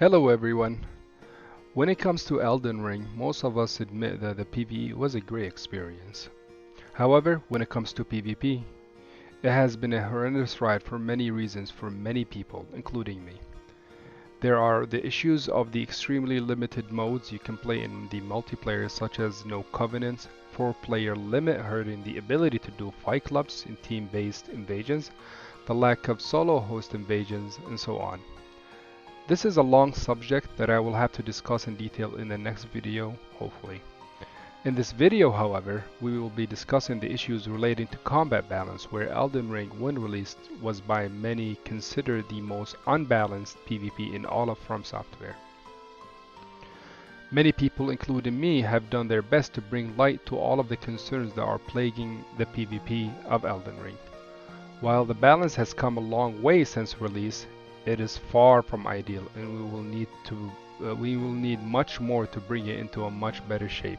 Hello everyone. When it comes to Elden Ring, most of us admit that the PvE was a great experience. However, when it comes to PvP, it has been a horrendous ride for many reasons for many people, including me. There are the issues of the extremely limited modes you can play in the multiplayer, such as no covenants, 4-player limit hurting the ability to do fight clubs in team-based invasions, the lack of solo host invasions, and so on. This is a long subject that I will have to discuss in detail in the next video, hopefully. In this video, however, we will be discussing the issues relating to combat balance, where Elden Ring, when released, was by many considered the most unbalanced PvP in all of Fromsoftware. Many people, including me, have done their best to bring light to all of the concerns that are plaguing the PvP of Elden Ring. While the balance has come a long way since release, it is far from ideal, and we will need much more to bring it into a much better shape.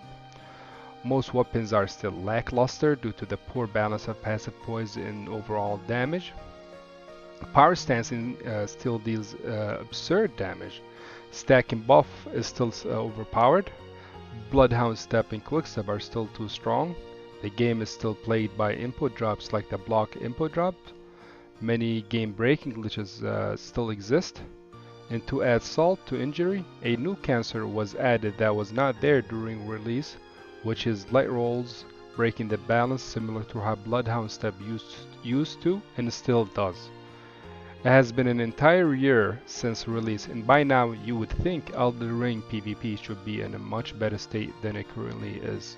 Most weapons are still lackluster due to the poor balance of passive poise and overall damage. Powerstance still deals absurd damage. Stack and buff is still overpowered. Bloodhound Step and Quickstep are still too strong. The game is still played by input drops like the block input drop. Many game-breaking glitches still exist. And to add salt to injury, a new cancer was added that was not there during release, which is light rolls, breaking the balance similar to how Bloodhound Step used to and still does. It has been an entire year since release, and by now you would think Elden Ring PvP should be in a much better state than it currently is.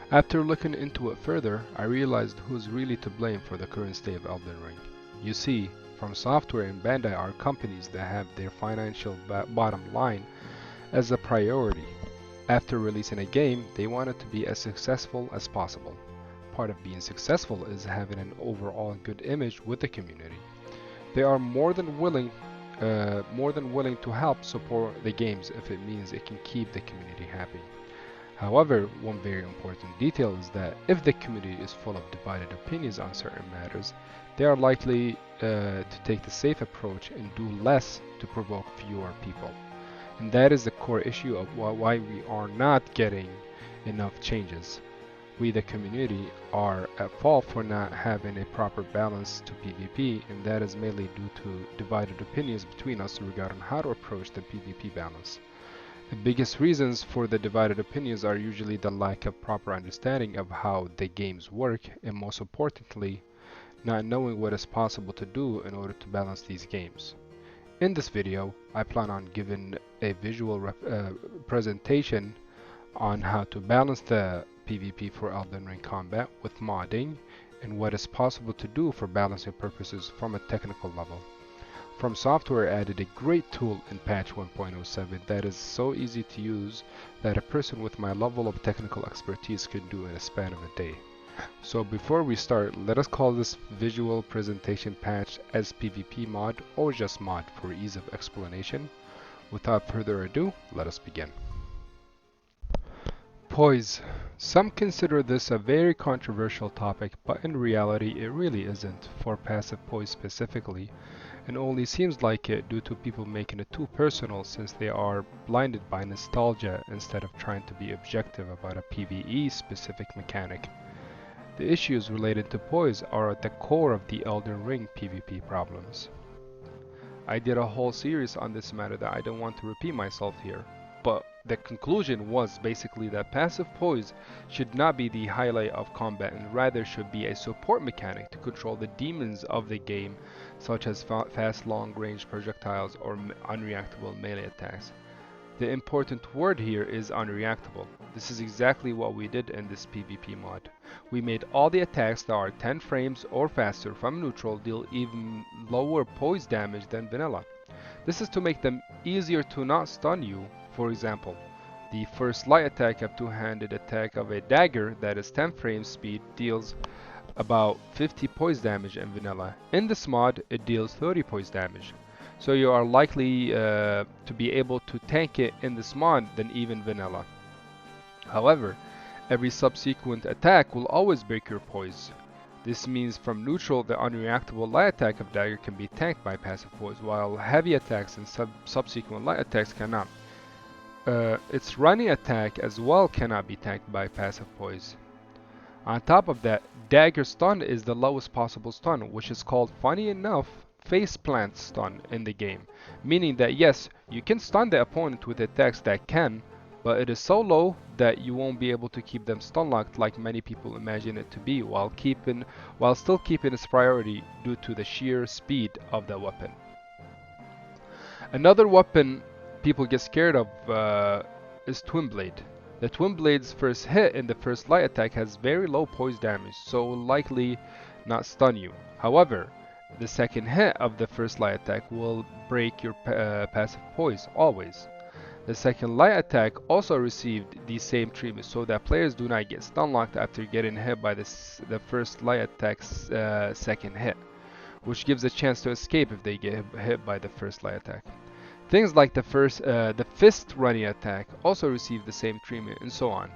After looking into it further, I realized who's really to blame for the current state of Elden Ring. You see, Fromsoftware and Bandai are companies that have their financial bottom line as a priority. After releasing a game, they want it to be as successful as possible. Part of being successful is having an overall good image with the community. They are more than willing to help support the games if it means it can keep the community happy. However, one very important detail is that if the community is full of divided opinions on certain matters, they are likely to take the safe approach and do less to provoke fewer people. And that is the core issue of why we are not getting enough changes. We, the community, are at fault for not having a proper balance to PvP, and that is mainly due to divided opinions between us regarding how to approach the PvP balance. The biggest reasons for the divided opinions are usually the lack of proper understanding of how the games work, and most importantly, not knowing what is possible to do in order to balance these games. In this video, I plan on giving a visual presentation on how to balance the PvP for Elden Ring combat with modding and what is possible to do for balancing purposes from a technical level. Fromsoftware added a great tool in patch 1.07 that is so easy to use that a person with my level of technical expertise could do in a span of a day. So before we start, let us call this visual presentation patch as PvP mod or just mod for ease of explanation. Without further ado, let us begin. Poise. Some consider this a very controversial topic, but in reality it really isn't, for passive poise specifically, and only seems like it due to people making it too personal since they are blinded by nostalgia instead of trying to be objective about a PvE specific mechanic. The issues related to poise are at the core of the Elden Ring PvP problems. I did a whole series on this matter that I don't want to repeat myself here, but the conclusion was basically that passive poise should not be the highlight of combat and rather should be a support mechanic to control the demons of the game, such as fast long-range projectiles or unreactable melee attacks. The important word here is unreactable. This is exactly what we did in this PvP mod. We made all the attacks that are 10 frames or faster from neutral deal even lower poise damage than vanilla. This is to make them easier to not stun you. For example, the first light attack of two-handed attack of a dagger that is 10 frames speed deals about 50 poise damage in vanilla. In this mod, it deals 30 poise damage. So you are likely to be able to tank it in this mod than even vanilla. However, every subsequent attack will always break your poise. This means from neutral, the unreactable light attack of Dagger can be tanked by passive Poise, while heavy attacks and subsequent light attacks cannot. Its running attack as well cannot be tanked by passive Poise. On top of that, Dagger stun is the lowest possible stun, which is called, funny enough, faceplant stun in the game, meaning that yes, you can stun the opponent with attacks that can, but it is so low that you won't be able to keep them stun locked like many people imagine it to be, while still keeping its priority due to the sheer speed of the weapon. Another weapon people get scared of is Twinblade. The Twinblade's first hit in the first light attack has very low poise damage, so will likely not stun you. However, the second hit of the first light attack will break your passive Poise, always. The second light attack also received the same treatment, so that players do not get stun locked after getting hit by the first light attack's second hit, which gives a chance to escape if they get hit by the first light attack. Things like the fist running attack also receive the same treatment, and so on.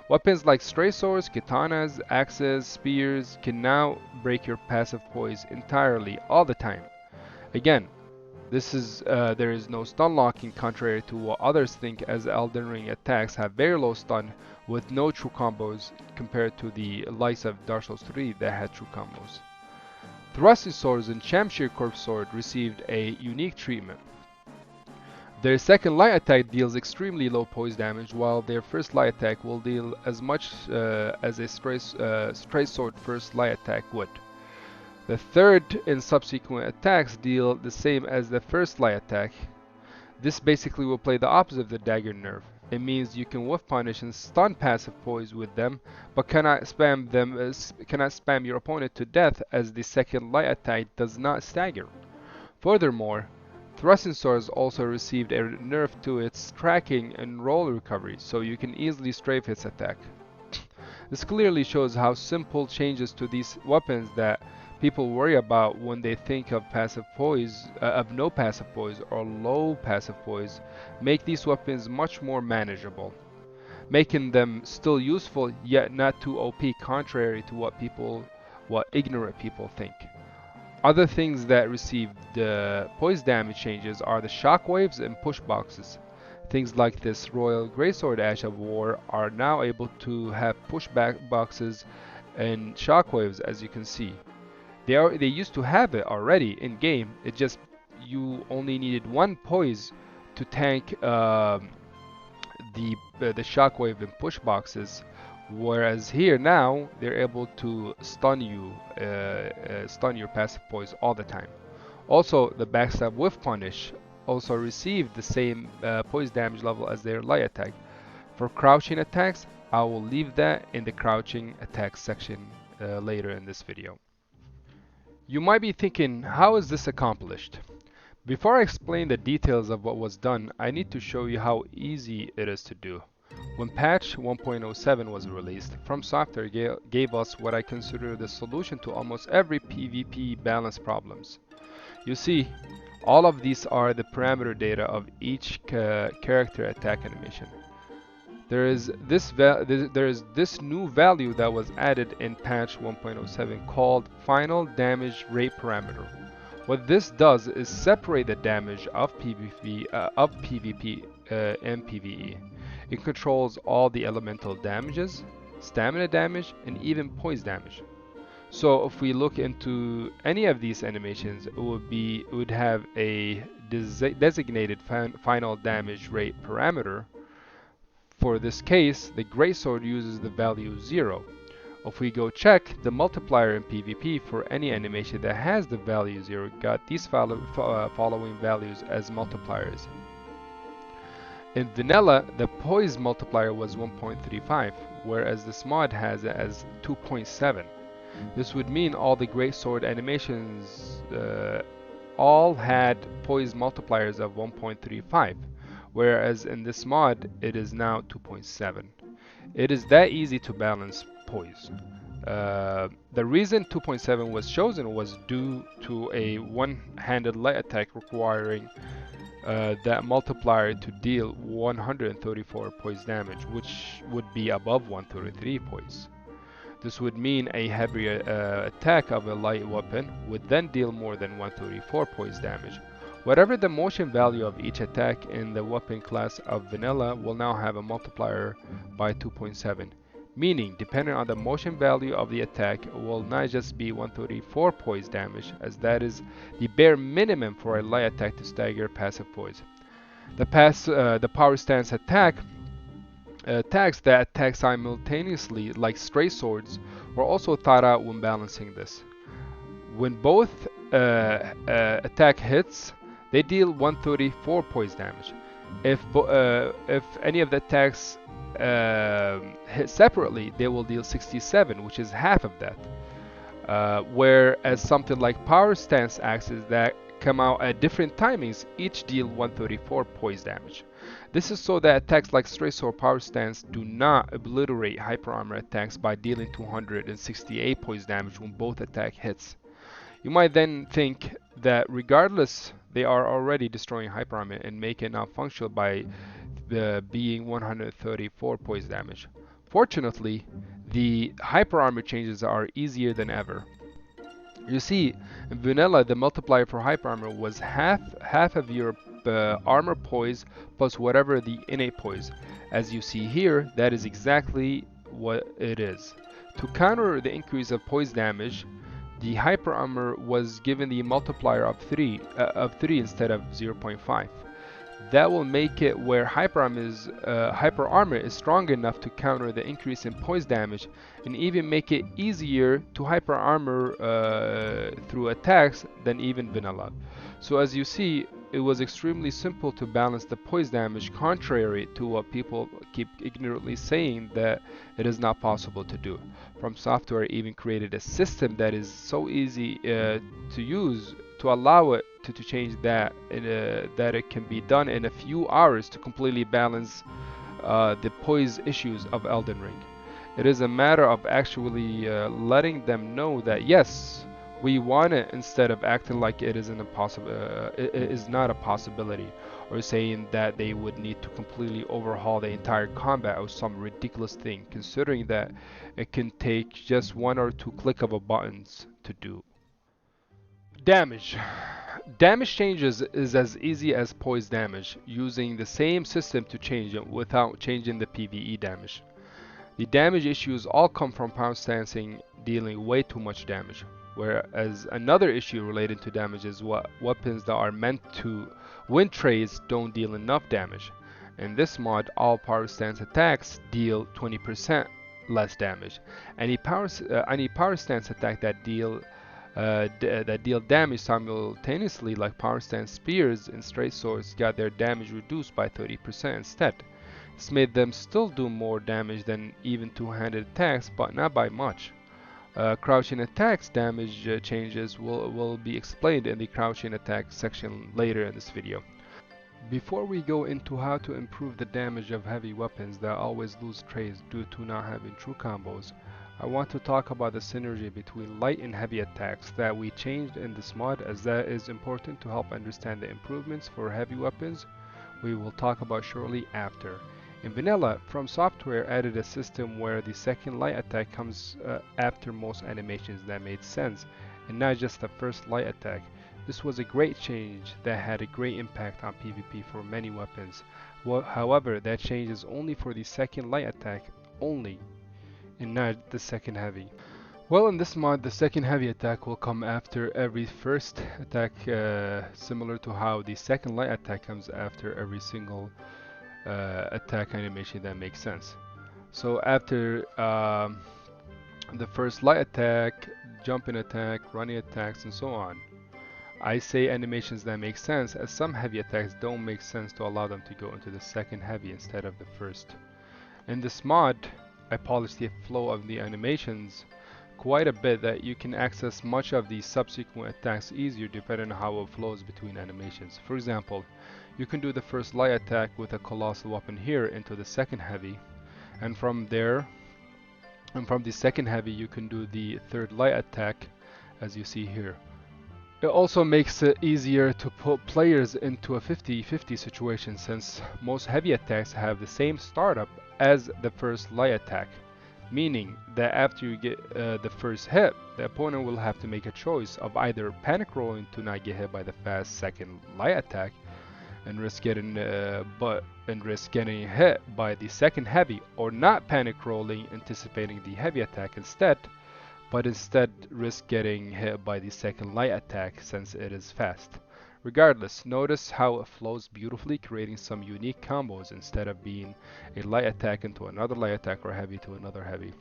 Weapons like stray swords, katanas, axes, spears can now break your passive Poise entirely all the time. Again, there is no stun locking, contrary to what others think, as Elden Ring attacks have very low stun with no true combos compared to the likes of Dark Souls 3 that had true combos. Thrusting swords and Shamshir Corpse Sword received a unique treatment. Their second light attack deals extremely low poise damage, while their first light attack will deal as much as a stray sword first light attack would. The third and subsequent attacks deal the same as the first light attack. This basically will play the opposite of the Dagger nerf. It means you can whiff punish and stun passive Poise with them, but cannot spam your opponent to death, as the second light attack does not stagger. Furthermore, Thrusting Swords also received a nerf to its tracking and roll recovery, so you can easily strafe its attack. This clearly shows how simple changes to these weapons that people worry about when they think of passive Poise, no passive Poise or low passive Poise, make these weapons much more manageable, making them still useful yet not too OP, contrary to what ignorant people think. Other things that received Poise damage changes are the Shockwaves and pushboxes. Things like this Royal Greysword Ash of War are now able to have pushback boxes and Shockwaves, as you can see. They used to have it already in game. It just, you only needed one Poise to tank the Shockwave and push boxes, whereas here now they're able to stun your passive Poise all the time. Also, the Backstab Whiff Punish also received the same Poise damage level as their light attack. For crouching attacks, I will leave that in the crouching attacks section later in this video. You might be thinking, how is this accomplished? Before I explain the details of what was done, I need to show you how easy it is to do. When patch 1.07 was released, Fromsoftware gave us what I consider the solution to almost every PvP balance problems. You see, all of these are the parameter data of each character attack animation. There is this new value that was added in patch 1.07 called FinalDamageRateParam. What this does is separate the damage of PvP and PvE. It controls all the elemental damages, stamina damage, and even poise damage. So if we look into any of these animations, it would have a designated final damage rate parameter. For this case, the Greysword uses the value 0. If we go check the multiplier in PvP for any animation that has the value 0, got these following values as multipliers. In vanilla, the poise multiplier was 1.35, whereas this mod has it as 2.7. This would mean all the Greysword animations all had poise multipliers of 1.35. Whereas in this mod, it is now 2.7. It is that easy to balance poise. The reason 2.7 was chosen was due to a one-handed light attack requiring that multiplier to deal 134 poise damage, which would be above 133 poise. This would mean a heavy attack of a light weapon would then deal more than 134 poise damage. Whatever the motion value of each attack in the weapon class of vanilla will now have a multiplier by 2.7, meaning depending on the motion value of the attack, it will not just be 134 poise damage, as that is the bare minimum for a light attack to stagger passive poise. The power stance attacks that attack simultaneously like stray swords were also thought out when balancing this. When both attack hits, they deal 134 poise damage. If any of the attacks hit separately, they will deal 67, which is half of that. Whereas something like power stance axes that come out at different timings each deal 134 poise damage. This is so that attacks like stray sword power stance do not obliterate hyper armor attacks by dealing 268 poise damage when both attack hits. You might then think that regardless, they are already destroying hyper armor and make it non-functional by being 134 poise damage. Fortunately, the hyper armor changes are easier than ever. You see, in vanilla, the multiplier for hyper armor was half of your armor poise plus whatever the innate poise. As you see here, that is exactly what it is. To counter the increase of poise damage, the hyper armor was given the multiplier of 3 instead of 0.5. That will make it where hyper armor is strong enough to counter the increase in poise damage and even make it easier to hyper armor through attacks than even vanilla. So as you see, it was extremely simple to balance the poise damage, contrary to what people keep ignorantly saying that it is not possible to do. Fromsoftware even created a system that is so easy to use to allow it to change that it can be done in a few hours to completely balance the poise issues of Elden Ring. It is a matter of actually letting them know that yes, we want it, instead of acting like it is not a possibility, or saying that they would need to completely overhaul the entire combat or some ridiculous thing, considering that it can take just one or two click of a buttons to do. Damage. Damage changes is as easy as poise damage, using the same system to change it without changing the PvE damage. The damage issues all come from power stancing dealing way too much damage, whereas another issue related to damage is what weapons that are meant to win trades don't deal enough damage. In this mod, all power stance attacks deal 20% less damage. Any power stance attack that deal damage simultaneously, like power stance spears and straight swords, got their damage reduced by 30% instead. This made them still do more damage than even two-handed attacks, but not by much. Crouching attacks damage changes will be explained in the crouching attack section later in this video. Before we go into how to improve the damage of heavy weapons that always lose trades due to not having true combos, I want to talk about the synergy between light and heavy attacks that we changed in this mod, as that is important to help understand the improvements for heavy weapons we will talk about shortly after. In vanilla, Fromsoftware added a system where the second light attack comes after most animations that made sense, and not just the first light attack. This was a great change that had a great impact on PvP for many weapons. However, that change is only for the second light attack only, and not the second heavy. Well, in this mod, the second heavy attack will come after every first attack, similar to how the second light attack comes after every single attack animation that makes sense. So after the first light attack, jumping attack, running attacks, and so on, I say animations that make sense, as some heavy attacks don't make sense to allow them to go into the second heavy instead of the first. In this mod, I polished the flow of the animations quite a bit, that you can access much of the subsequent attacks easier depending on how it flows between animations. For example, you can do the first light attack with a Colossal weapon here into the second heavy, and from there, and from the second heavy, you can do the third light attack as you see here. It also makes it easier to put players into a 50-50 situation, since most heavy attacks have the same startup as the first light attack, meaning that after you get the first hit, the opponent will have to make a choice of either panic rolling to not get hit by the fast second light attack and risk getting hit by the second heavy, or not panic rolling anticipating the heavy attack instead, but instead risk getting hit by the second light attack since it is fast. Regardless, notice how it flows beautifully, creating some unique combos instead of being a light attack into another light attack or heavy to another heavy.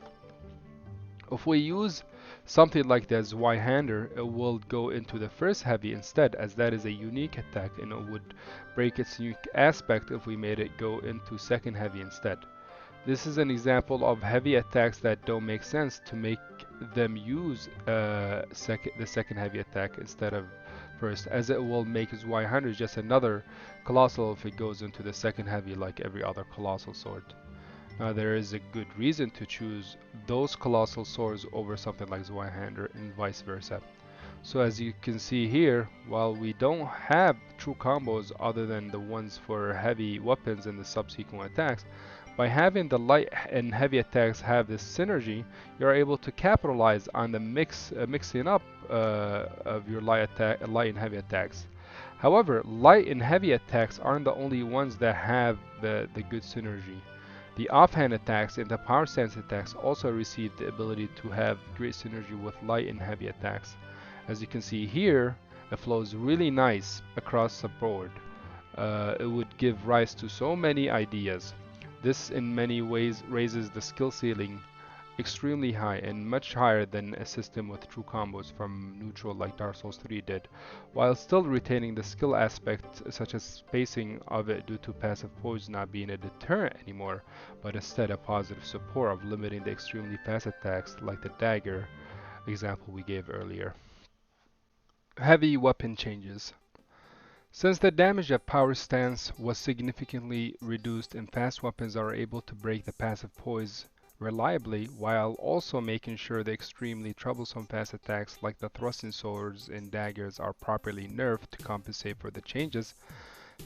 If we use something like the Zweihander, it will go into the first heavy instead, as that is a unique attack and it would break its unique aspect if we made it go into second heavy instead. This is an example of heavy attacks that don't make sense to make them use the second heavy attack instead of first, as it will make Zweihander just another Colossal if it goes into the second heavy like every other Colossal sword. Now there is a good reason to choose those Colossal swords over something like Zweihander and vice versa. So as you can see here, while we don't have true combos other than the ones for heavy weapons and the subsequent attacks, by having the light and heavy attacks have this synergy, you're able to capitalize on the mixing up of your light and heavy attacks. However, light and heavy attacks aren't the only ones that have the good synergy. The offhand attacks and the power stance attacks also receive the ability to have great synergy with light and heavy attacks. As you can see here, it flows really nice across the board. It would give rise to so many ideas. This in many ways raises the skill ceiling extremely high and much higher than a system with true combos from neutral like Dark Souls 3 did, while still retaining the skill aspect such as spacing of it due to passive Poise not being a deterrent anymore, but instead a positive support of limiting the extremely fast attacks like the Dagger example we gave earlier. Heavy weapon changes. Since the damage of power stance was significantly reduced and fast weapons are able to break the passive Poise reliably while also making sure the extremely troublesome fast attacks like the thrusting swords and daggers are properly nerfed to compensate for the changes,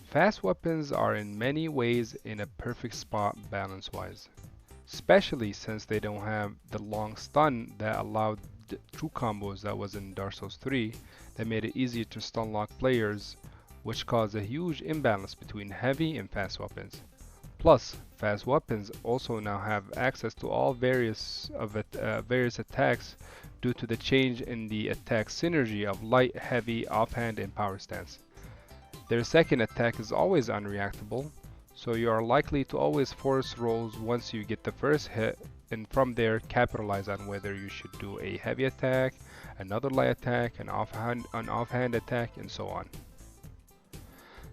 fast weapons are in many ways in a perfect spot balance-wise, especially since they don't have the long stun that allowed true combos that was in Dark Souls 3 that made it easier to stun lock players, which caused a huge imbalance between heavy and fast weapons. Plus, fast weapons also now have access to all various attacks due to the change in the attack synergy of light, heavy, offhand, and power stance. Their second attack is always unreactable, so you are likely to always force rolls once you get the first hit, and from there capitalize on whether you should do a heavy attack, another light attack, an offhand attack, and so on.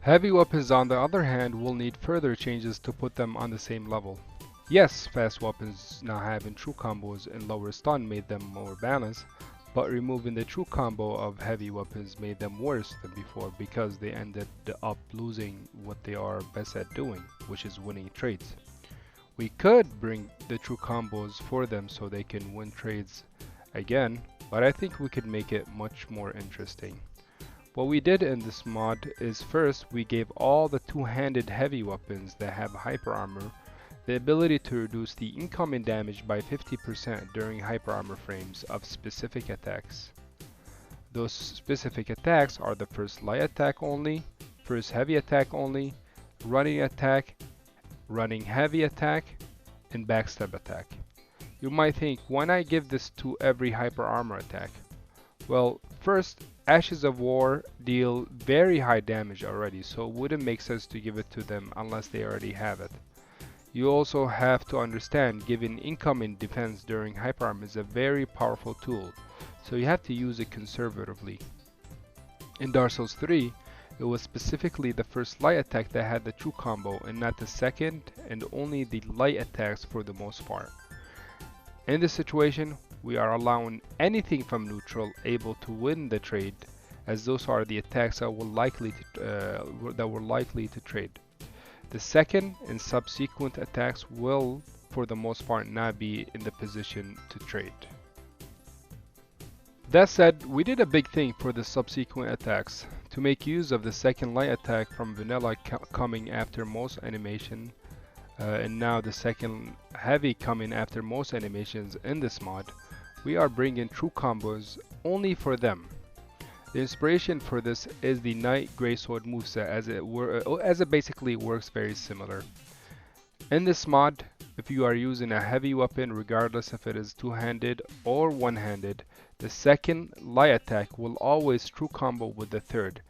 Heavy weapons on the other hand will need further changes to put them on the same level. Yes, fast weapons now having true combos and lower stun made them more balanced, but removing the true combo of heavy weapons made them worse than before because they ended up losing what they are best at doing, which is winning trades. We could bring the true combos for them so they can win trades again, but I think we could make it much more interesting. What we did in this mod is first we gave all the two-handed heavy weapons that have hyper armor the ability to reduce the incoming damage by 50% during hyper armor frames of specific attacks. Those specific attacks are the first light attack only, first heavy attack only, running attack, running heavy attack, and backstab attack. You might think, why not give this to every hyper armor attack? Well, first, Ashes of War deal very high damage already, so it wouldn't make sense to give it to them unless they already have it. You also have to understand giving incoming defense during hyper armor is a very powerful tool, so you have to use it conservatively. In Dark Souls 3, it was specifically the first light attack that had the true combo and not the second and only the light attacks for the most part. In this situation, we are allowing anything from neutral able to win the trade, as those are the attacks that were likely to trade. The second and subsequent attacks will, for the most part, not be in the position to trade. That said, we did a big thing for the subsequent attacks. To make use of the second light attack from vanilla coming after most animation, and now the second heavy coming after most animations in this mod, we are bringing true combos only for them. The inspiration for this is the Knight Greysword moveset, as it basically works very similar. In this mod, if you are using a heavy weapon, regardless if it is two-handed or one-handed, the second light attack will always true combo with the third,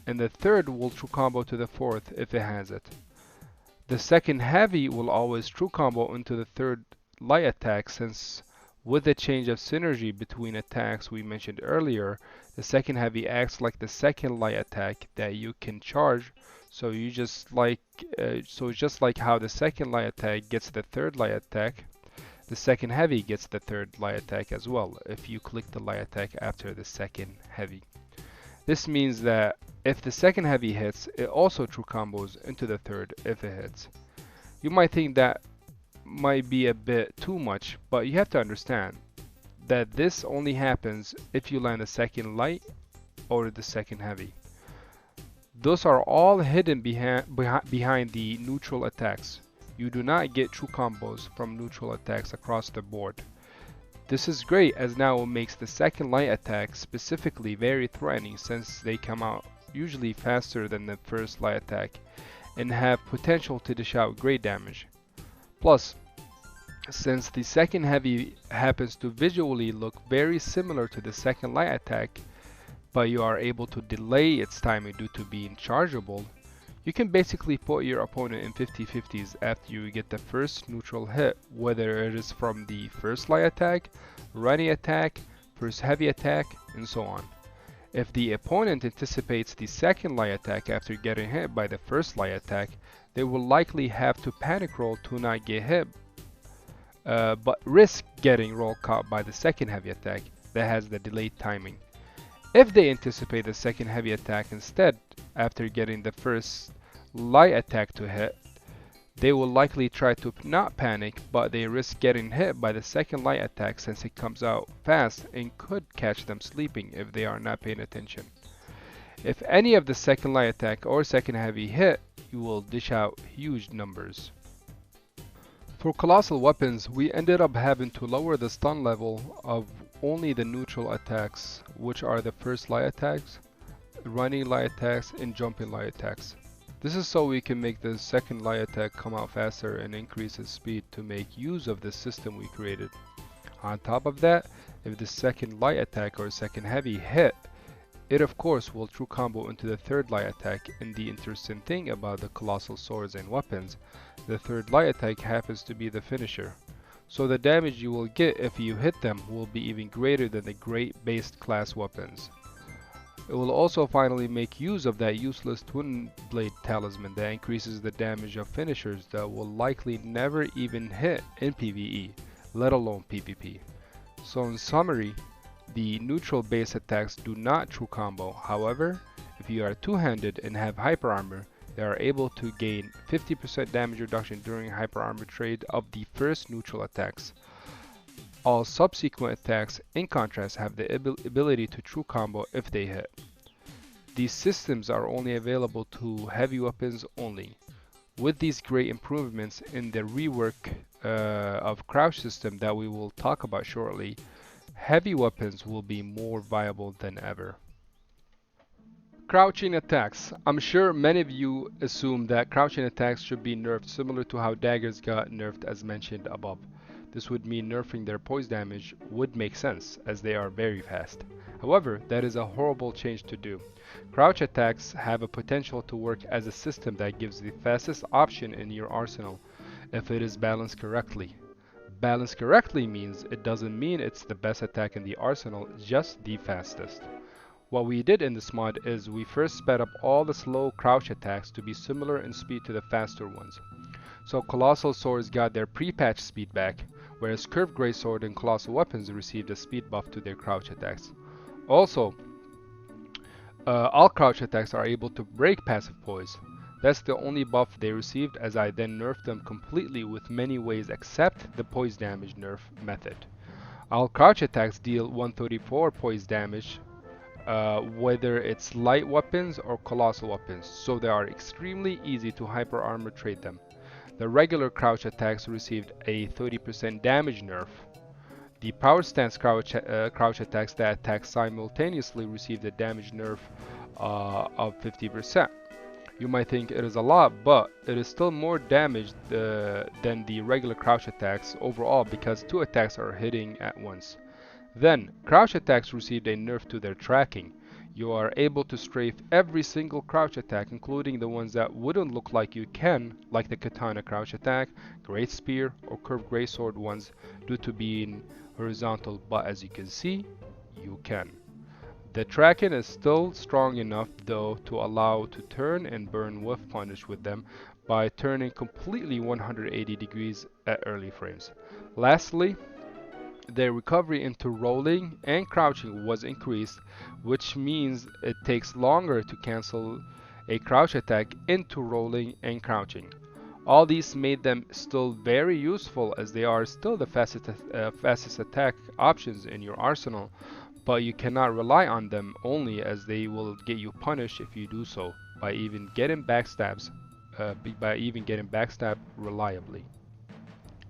and the third will true combo to the fourth if it has it. The second heavy will always true combo into the third light attack, since with the change of synergy between attacks we mentioned earlier, the second heavy acts like the second light attack that you can charge. So just like how the second light attack gets the third light attack, the second heavy gets the third light attack as well if you click the light attack after the second heavy. This means that if the second heavy hits, it also true combos into the third if it hits. You might think that might be a bit too much, but you have to understand that this only happens if you land the second light or the second heavy. Those are all hidden behind the neutral attacks. You do not get true combos from neutral attacks across the board. This is great, as now it makes the second light attack specifically very threatening, since they come out usually faster than the first light attack and have potential to dish out great damage. Plus, since the second heavy happens to visually look very similar to the second light attack, but you are able to delay its timing due to being chargeable, you can basically put your opponent in 50-50s after you get the first neutral hit, whether it is from the first light attack, running attack, first heavy attack, and so on. If the opponent anticipates the second light attack after getting hit by the first light attack, they will likely have to panic roll to not get hit, but risk getting roll caught by the second heavy attack that has the delayed timing. If they anticipate the second heavy attack instead, after getting the first light attack to hit, they will likely try to not panic, but they risk getting hit by the second light attack since it comes out fast and could catch them sleeping if they are not paying attention. If any of the second light attack or second heavy hit, you will dish out huge numbers. For Colossal weapons, we ended up having to lower the stun level of only the neutral attacks, which are the first light attacks, running light attacks, and jumping light attacks. This is so we can make the second light attack come out faster and increase its speed to make use of the system we created. On top of that, if the second light attack or second heavy hit, it of course will true combo into the third light attack, and the interesting thing about the Colossal swords and weapons, the third light attack happens to be the finisher. So the damage you will get if you hit them will be even greater than the great based class weapons. It will also finally make use of that useless Twinblade talisman that increases the damage of finishers that will likely never even hit in PvE, let alone PvP. So in summary, the neutral base attacks do not true combo. However, if you are two-handed and have hyper armor, they are able to gain 50% damage reduction during hyper armor trade of the first neutral attacks. All subsequent attacks, in contrast, have the ability to true combo if they hit. These systems are only available to heavy weapons only. With these great improvements in the rework of crouch system that we will talk about shortly, heavy weapons will be more viable than ever. Crouching attacks. I'm sure many of you assume that crouching attacks should be nerfed similar to how daggers got nerfed as mentioned above. This would mean nerfing their poise damage would make sense, as they are very fast. However, that is a horrible change to do. Crouch attacks have a potential to work as a system that gives the fastest option in your arsenal if it is balanced correctly. Balanced correctly means it doesn't mean it's the best attack in the arsenal, just the fastest. What we did in this mod is we first sped up all the slow crouch attacks to be similar in speed to the faster ones. So Colossal swords got their pre-patch speed back, whereas curved greysword and Colossal weapons received a speed buff to their crouch attacks. Also, all crouch attacks are able to break passive poise. That's the only buff they received, as I then nerfed them completely with many ways except the poise damage nerf method. All crouch attacks deal 134 poise damage, whether it's light weapons or Colossal weapons, so they are extremely easy to hyper armor trade them. The regular crouch attacks received a 30% damage nerf. The power stance crouch attacks that attack simultaneously received a damage nerf of 50%. You might think it is a lot, but it is still more damage than the regular crouch attacks overall because two attacks are hitting at once. Then, crouch attacks received a nerf to their tracking. You are able to strafe every single crouch attack, including the ones that wouldn't look like you can, like the katana crouch attack, great spear, or curved greatsword ones, due to being horizontal, but as you can see, you can. The tracking is still strong enough though to allow to turn and burn Whiff punish with them by turning completely 180 degrees at early frames. Lastly, their recovery into rolling and crouching was increased, which means it takes longer to cancel a crouch attack into rolling and crouching. All these made them still very useful as they are still the fastest attack options in your arsenal, but you cannot rely on them only as they will get you punished if you do so by even getting backstabs reliably.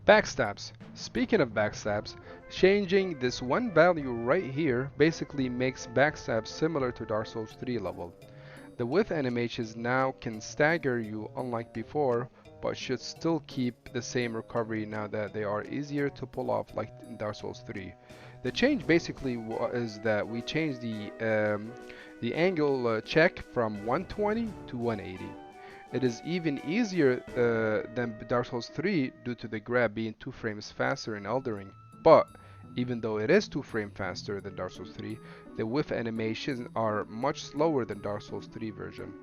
Backstabs. Speaking of backstabs, changing this one value right here basically makes backstabs similar to Dark Souls 3 level. The whiff animations now can stagger you unlike before, but should still keep the same recovery now that they are easier to pull off like in Dark Souls 3. The change basically is that we changed the angle check from 120 to 180. It is even easier than Dark Souls 3 due to the grab being 2 frames faster in Elden Ring. But even though it is 2 frames faster than Dark Souls 3, the whiff animations are much slower than Dark Souls 3 version.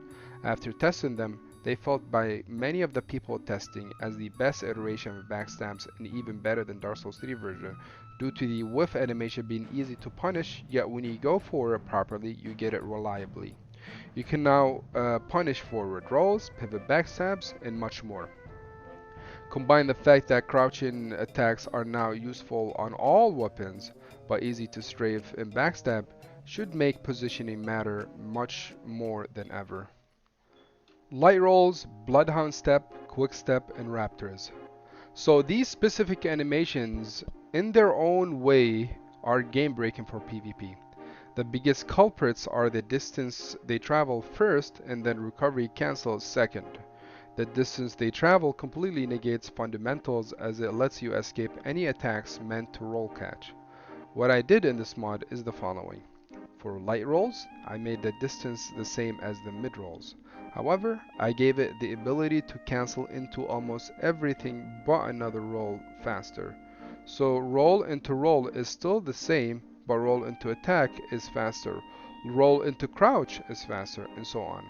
After testing them, they felt by many of the people testing as the best iteration of backstabs and even better than Dark Souls 3 version due to the whiff animation being easy to punish, yet when you go for it properly, you get it reliably. You can now punish forward rolls, pivot backstabs, and much more. Combine the fact that crouching attacks are now useful on all weapons, but easy to strafe and backstab, should make positioning matter much more than ever. Light rolls, Bloodhound Step, Quickstep, and Raptors. So these specific animations, in their own way, are game breaking for PvP. The biggest culprits are the distance they travel first and then recovery cancels second. The distance they travel completely negates fundamentals as it lets you escape any attacks meant to roll catch. What I did in this mod is the following. For light rolls, I made the distance the same as the mid rolls. However, I gave it the ability to cancel into almost everything but another roll faster. So roll into roll is still the same, but roll into attack is faster. Roll into crouch is faster, and so on.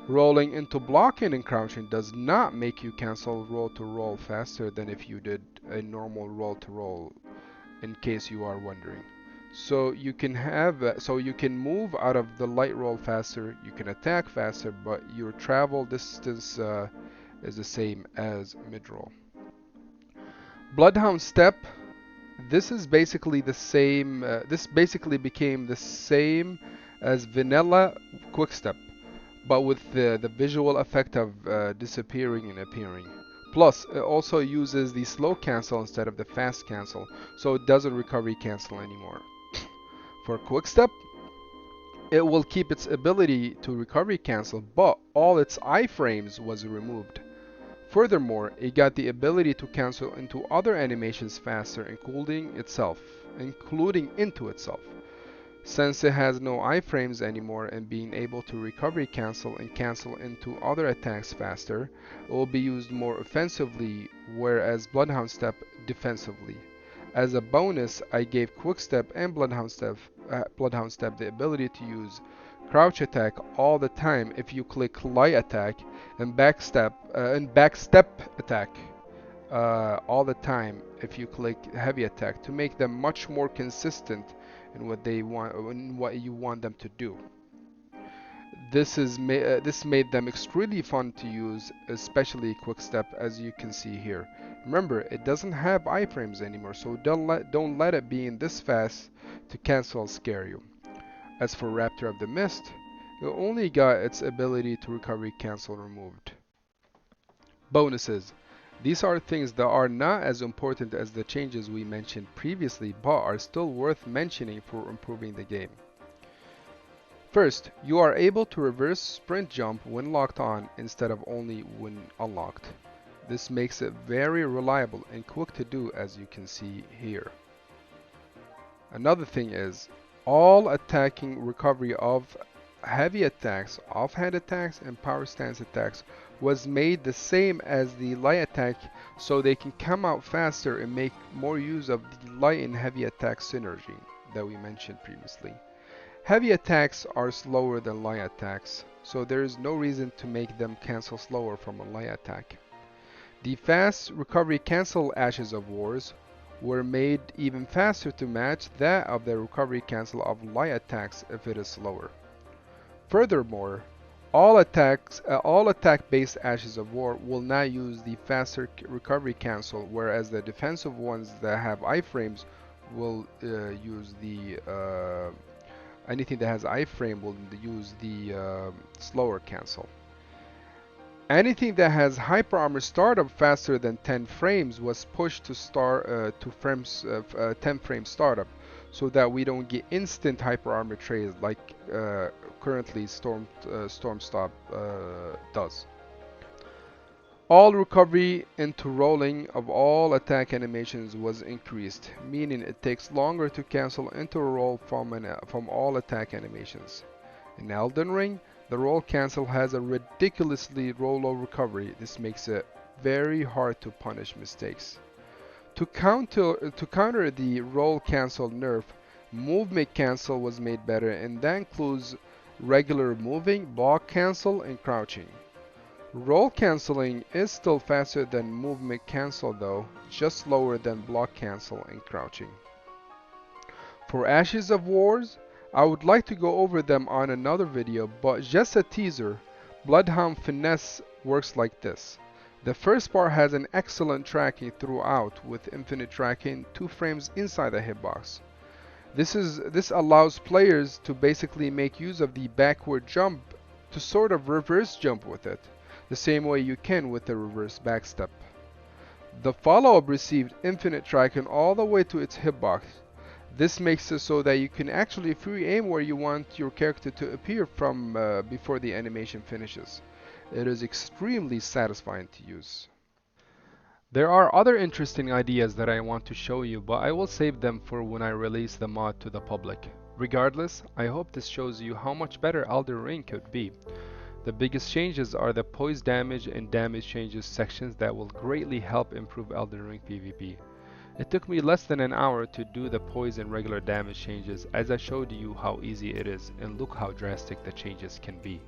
Rolling into blocking and crouching does not make you cancel roll to roll faster than if you did a normal roll to roll, in case you are wondering. So you can move out of the light roll faster, you can attack faster, but your travel distance is the same as mid roll. Bloodhound Step. This is basically the same. This basically became the same as vanilla Quickstep, but with the visual effect of disappearing and appearing. Plus, it also uses the slow cancel instead of the fast cancel, so it doesn't recovery cancel anymore. For Quickstep, it will keep its ability to recovery cancel, but all its iframes was removed. Furthermore, it got the ability to cancel into other animations faster, including into itself. Since it has no iframes anymore and being able to recovery cancel and cancel into other attacks faster, it will be used more offensively, whereas Bloodhound Step defensively. As a bonus, I gave Quickstep and Bloodhound Step the ability to use crouch attack all the time if you click light attack and backstep attack all the time if you click heavy attack to make them much more consistent in what you want them to do. This made them extremely fun to use, especially Quickstep, as you can see here. Remember, it doesn't have iframes anymore, so don't let it being this fast to cancel scare you. As for Raptor of the Mist, it only got its ability to recovery cancel removed. Bonuses. These are things that are not as important as the changes we mentioned previously, but are still worth mentioning for improving the game. First, you are able to reverse sprint jump when locked on instead of only when unlocked. This makes it very reliable and quick to do, as you can see here. Another thing is, all attacking recovery of heavy attacks, offhand attacks, and power stance attacks was made the same as the light attack, so they can come out faster and make more use of the light and heavy attack synergy that we mentioned previously. Heavy attacks are slower than light attacks, so there is no reason to make them cancel slower from a light attack. The fast recovery cancel Ashes of Wars were made even faster to match that of the recovery cancel of light attacks if it is slower. Furthermore, all attack-based Ashes of War will not use the faster recovery cancel, whereas the defensive ones that have iframes will use the anything that has iframe will use the slower cancel. Anything that has hyper armor startup faster than 10 frames was pushed to 10 frame startup, so that we don't get instant hyper armor trades like currently Stormstop does. All recovery into rolling of all attack animations was increased, meaning it takes longer to cancel into a roll from all attack animations. In Elden Ring, the roll cancel has a ridiculously low recovery. This makes it very hard to punish mistakes. To counter the roll cancel nerf, movement cancel was made better, and that includes regular moving, block cancel, and crouching. Roll cancelling is still faster than movement cancel though, just slower than block cancel and crouching. For Ashes of Wars, I would like to go over them on another video, but just a teaser, Bloodhound Finesse works like this. The first part has an excellent tracking throughout with infinite tracking 2 frames inside the hitbox. This allows players to basically make use of the backward jump to sort of reverse jump with it, the same way you can with the reverse backstep. The follow-up received infinite tracking all the way to its hitbox. This makes it so that you can actually free aim where you want your character to appear from before the animation finishes. It is extremely satisfying to use. There are other interesting ideas that I want to show you, but I will save them for when I release the mod to the public. Regardless, I hope this shows you how much better Elden Ring could be. The biggest changes are the Poise damage and damage changes sections that will greatly help improve Elden Ring PvP. It took me less than an hour to do the Poise and regular damage changes, as I showed you how easy it is, and look how drastic the changes can be.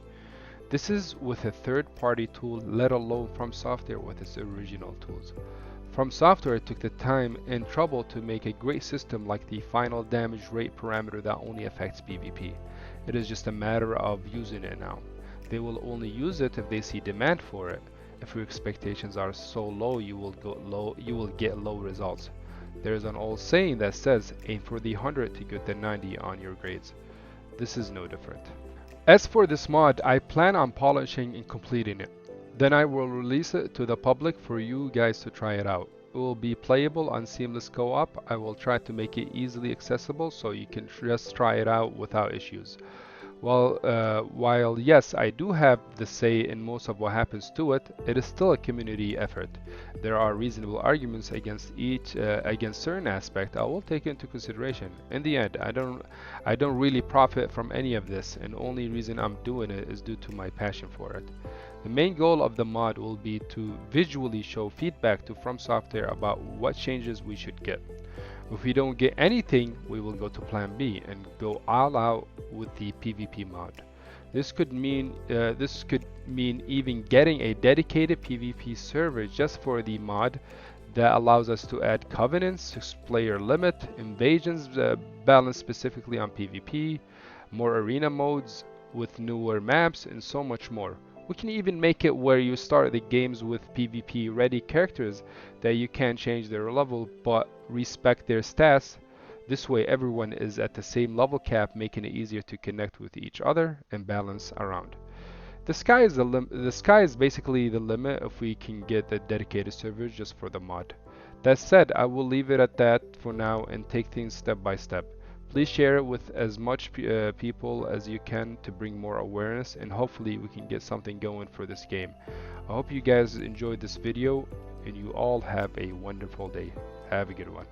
This is with a third-party tool, let alone Fromsoftware with its original tools. Fromsoftware took the time and trouble to make a great system like the final damage rate parameter that only affects PvP. It is just a matter of using it now. They will only use it if they see demand for it. If your expectations are so low, you will get low results. There is an old saying that says, aim for the 100 to get the 90 on your grades. This is no different. As for this mod, I plan on polishing and completing it. Then I will release it to the public for you guys to try it out. It will be playable on Seamless Co-op. I will try to make it easily accessible so you can just try it out without issues. While yes, I do have the say in most of what happens to it, it is still a community effort. There are reasonable arguments against certain aspect I will take into consideration. In the end, I don't really profit from any of this, and the only reason I'm doing it is due to my passion for it. The main goal of the mod will be to visually show feedback to Fromsoftware about what changes we should get. If we don't get anything, we will go to plan B and go all out with the PvP mod. This could mean even getting a dedicated PvP server just for the mod that allows us to add covenants, player limit, invasions balanced specifically on PvP, more arena modes with newer maps, and so much more. We can even make it where you start the games with PvP ready characters that you can change their level but respect their stats. This way everyone is at the same level cap, making it easier to connect with each other and balance around. The sky is basically the limit if we can get the dedicated servers just for the mod. That said, I will leave it at that for now and take things step by step. Please share it with as much people as you can to bring more awareness, and hopefully we can get something going for this game. I hope you guys enjoyed this video and you all have a wonderful day. Have a good one.